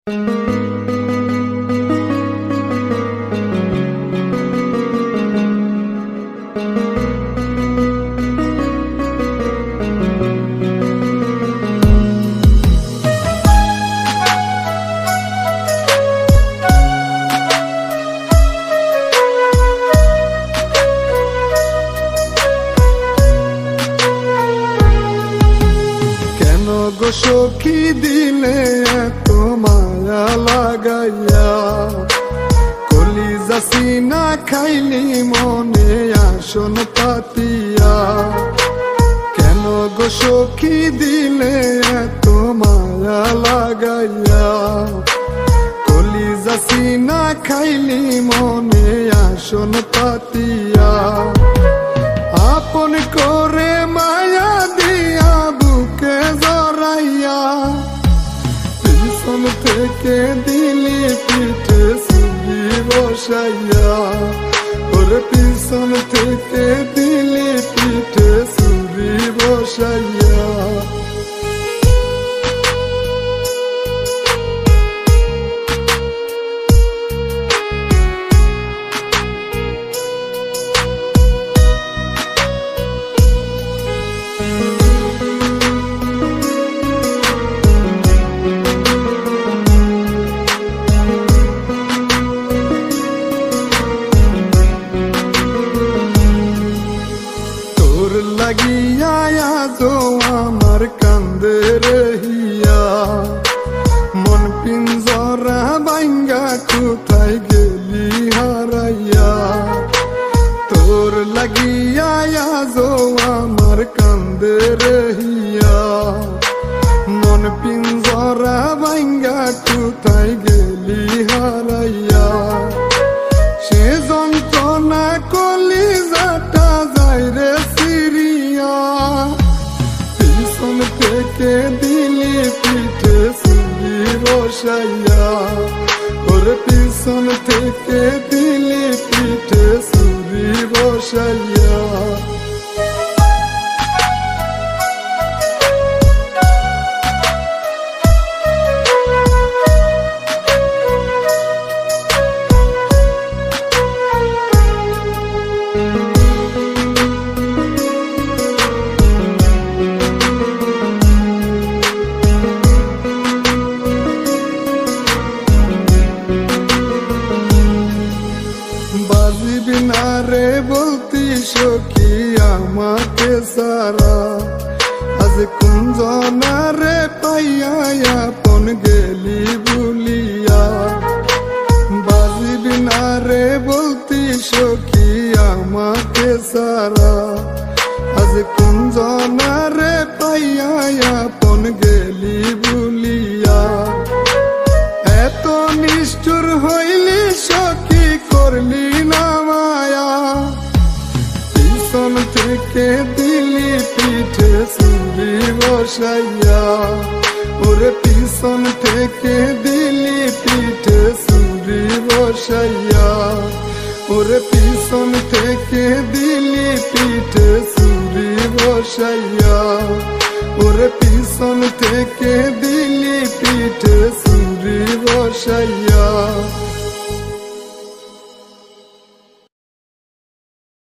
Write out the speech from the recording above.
গো সখী দিলে এত মায়া লাগাইয়া কলিজা সিনা খাইলি মনে আসন পাতিয়া। কেন গো সখী দিলে এত মায়া লাগাইয়া কলিজা সিনা খাইলি মনে আসন পাতিয়া। আপন করে মায়া দিয়া বুকে জড়াইয়া পিছন থেকে দিলি পিঠে সুবি বসাইয়া। ওর পিছন থেকে দিলি পিঠে সুবি বসাইয়া। লাগিয়া আজো আমার কান্দে রহিয়া মন পিঞ্জরা বাইঙ্গা কোথায় গেলি হারাইয়া। তোর লাগিয়া আজো আমার কান্দে রহিয়া মন পিঞ্জরা বাইঙ্গা কোথায় গেলি হারাইয়া। সে যন্ত্রণা কলিজাটা যায় রে সিরিয়া পিছন থেকে দিলি পিঠে সুবি বসাইয়া। ওর পিছন থেকে দিলি পিঠে সুবি বসাইয়া। বাজিবি না রে বলতি সখী আমাকে সারা আজ কুঞ্জনা রে পাইয়া আপন গেলি ভুলিয়া। বাজিবি না রে বলতি সখী আমাকে সারা আজ কুঞ্জনা রে পাইয়া আপন গেলি ভুলিয়া। এত নিষ্ঠুর হইলি সখী করলি না মায়া পিছন থেকে দিলি পিঠে সুবি বসাইয়া। ওরে পিছন থেকে দিলি পিঠে সুবি বসাইয়া। ওরে পিছন থেকে দিলি পিঠে সুবি বসাইয়া। ওরে পিছন থেকে দিলি পিঠে সুবি বসাইয়া।